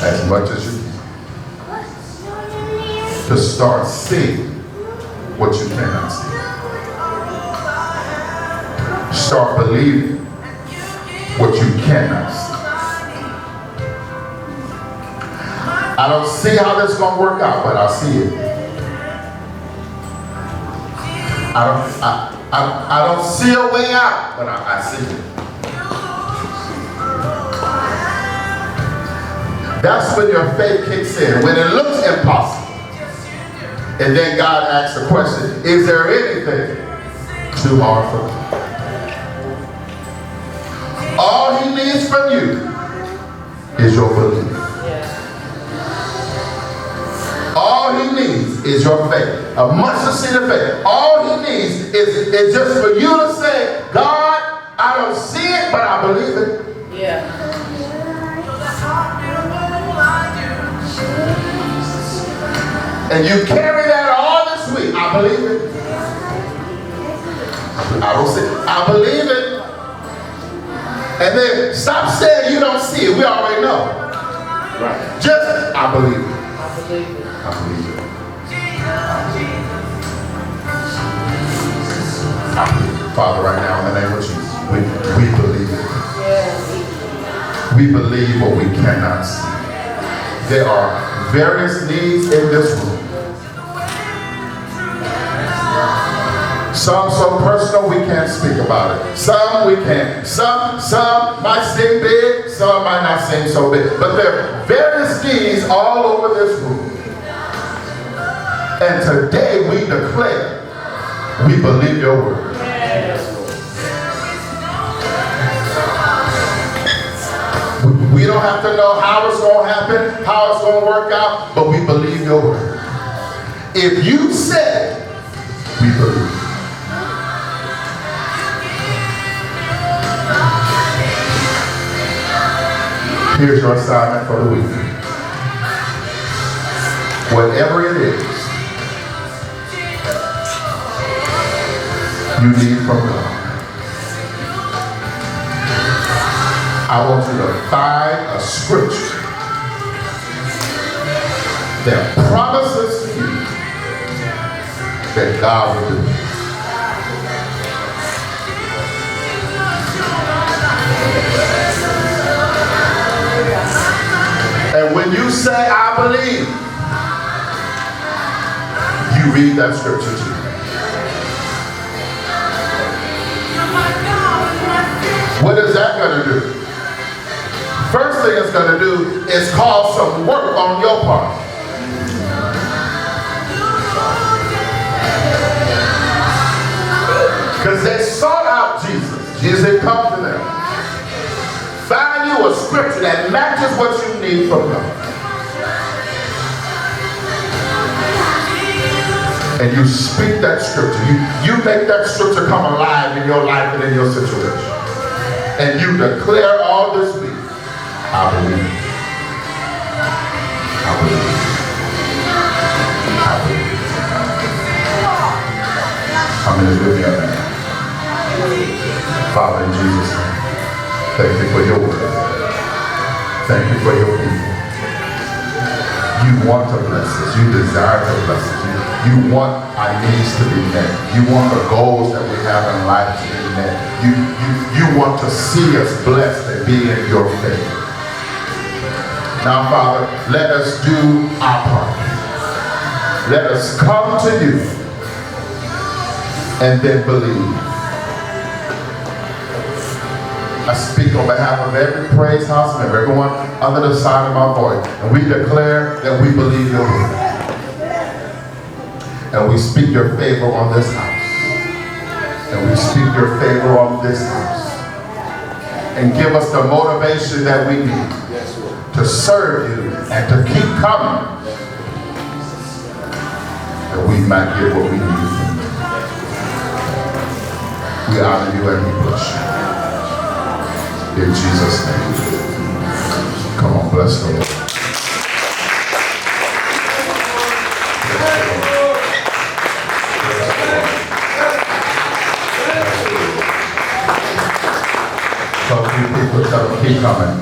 [SPEAKER 1] as much as you can, to start seeing what you cannot see. Start believing what you cannot see. I don't see how this is going to work out, but I see it. I don't see a way out, but I see it. That's when your faith kicks in, when it looks impossible. And then God asks the question, is there anything too hard for me? All he needs from you is your belief. All he needs is your faith. A mustard seed of faith. All he needs is just for you to say, God, I don't see it, but I believe it.
[SPEAKER 2] Yeah.
[SPEAKER 1] And you carry that all this week. I believe it. I don't see it. I believe it. And then stop saying you don't see it. We already know. Right. Just, I believe it.
[SPEAKER 2] I believe it.
[SPEAKER 1] I believe it. Father, right now, in the name of Jesus, we believe it. We believe what we cannot see. There are various needs in this room. Some so personal we can't speak about it. Some we can. Some might seem big, some might not seem so big. But there are various needs all over this room. And today we declare, we believe your word. We don't have to know how it's going to happen, how it's going to work out, but we believe your word. If you said, we believe. Here's your assignment for the week. Whatever it is you need from God, I want you to find a scripture that promises to you that God will do. And when you say, I believe, you read that scripture too. What is that going to do? First thing it's going to do is cause some work on your part. Because they sought out Jesus. Jesus had come to them. Find you a scripture that matches what you need from God. And you speak that scripture. You make that scripture come alive in your life and in your situation. And you declare all this week, I believe. I believe. I believe. How many is with me on that? Father, in Jesus' name, thank you for your word. Thank you for your people. You want to bless us. You desire to bless us. You want our needs to be met. You want the goals that we have in life to be met. You want to see us blessed and be in your favor. Now, Father, let us do our part. Let us come to you and then believe. I speak on behalf of every praise house and everyone under the sound of my voice. And we declare that we believe your word. And we speak your favor on this house. And we speak your favor on this house. And give us the motivation that we need to serve you and to keep coming. That we might get what we need from you. We honor you and we bless you. In Jesus' name. Come on, bless the Lord. So a few people tell them, keep coming.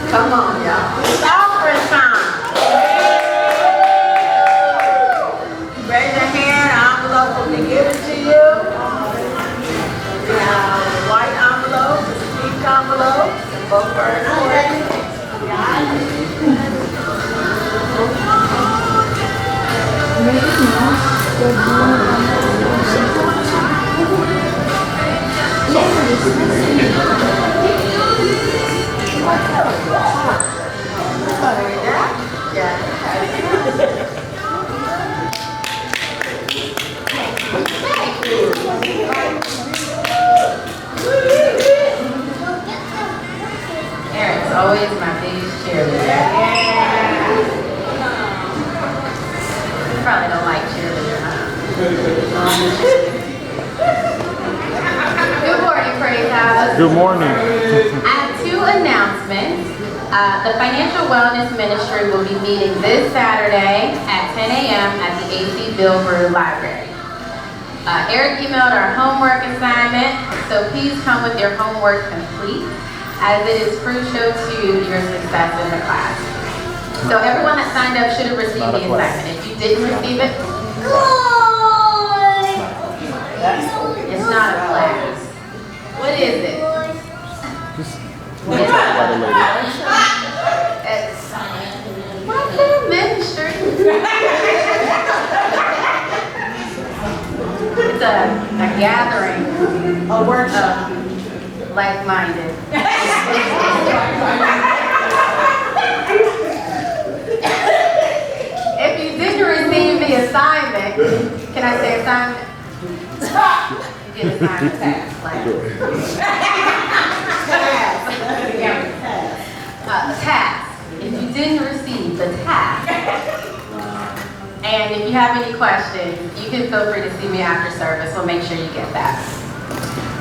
[SPEAKER 2] Come on, y'all. It's offering time. Raise your hand. Envelope will be given to you. We have a white envelope, a pink envelope, both are important.
[SPEAKER 3] Eric's always my biggest cheerleader. You probably don't like cheerleader, huh? Good morning, Praise House.
[SPEAKER 5] Good morning.
[SPEAKER 3] I have two announcements. The Financial Wellness Ministry will be meeting this Saturday at 10 a.m. at the A.C. Bilbrew Library. Eric emailed our homework assignment, so please come with your homework complete, as it is crucial to your success in the class. So everyone that signed up should have received the assignment. If you didn't receive it, it's not a class. What is it? It's ministry. It's a gathering.
[SPEAKER 2] A workshop.
[SPEAKER 3] Like-minded. If you didn't receive the assignment, can I say assignment? You get assigned a task. Task. If you didn't receive the task, and if you have any questions, you can feel free to see me after service. We'll make sure you get that.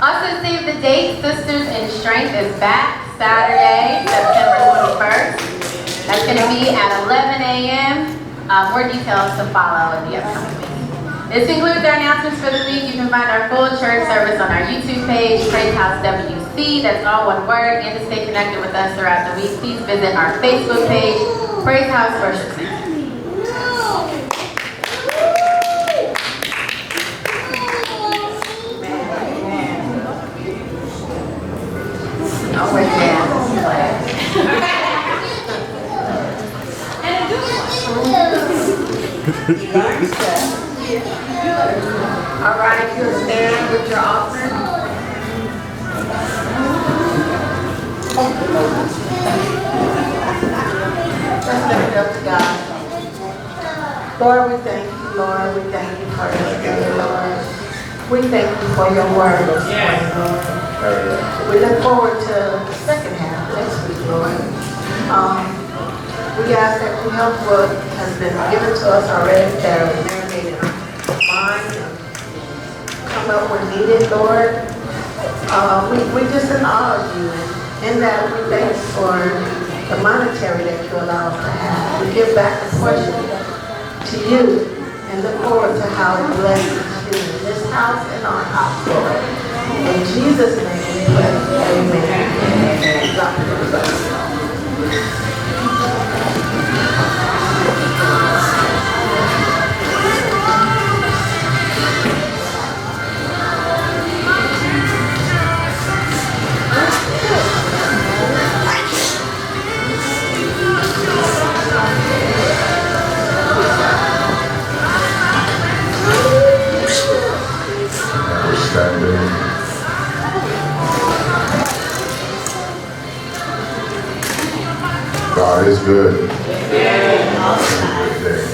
[SPEAKER 3] Also save the date. Sisters in Strength is back Saturday, September 21st. That's going to be at 11 a.m. More details to follow in the upcoming week. This concludes our announcements for the week. You can find our full church service on our YouTube page, Praise House WC. That's all one word. And to stay connected with us throughout the week, please visit our Facebook page, Praise House Worship Center.
[SPEAKER 2] I'll wait there. All right, if you'll stand with your offering. Let's lift it up to God. Lord, we thank you, Lord. We thank you for this day, Lord. We thank you for your word this morning, Lord. We look forward to the second half next week, Lord. We ask that you help what has been given to us already, that will marinate in our mind and come up when needed, Lord. We just in awe of you, and in that we thank you for the monetary that you allow us to have. We give back the portion to you and look forward to how it blesses you in this house and our house, Lord. In Jesus' name we pray. Amen. God bless.
[SPEAKER 1] We're standing. God is good. Every good day.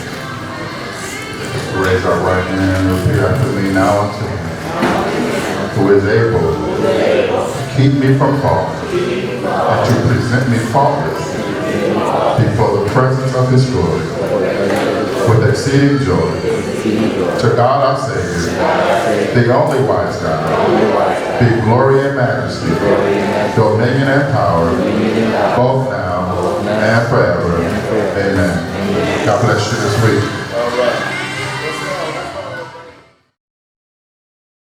[SPEAKER 1] Raise our right hand and repeat after me now unto him who is able to keep me from falling and to present me faultless before the presence of his glory with exceeding joy. To God our Savior, the only wise God, be glory and majesty, dominion and power, both now and forever. Amen. God bless you this week.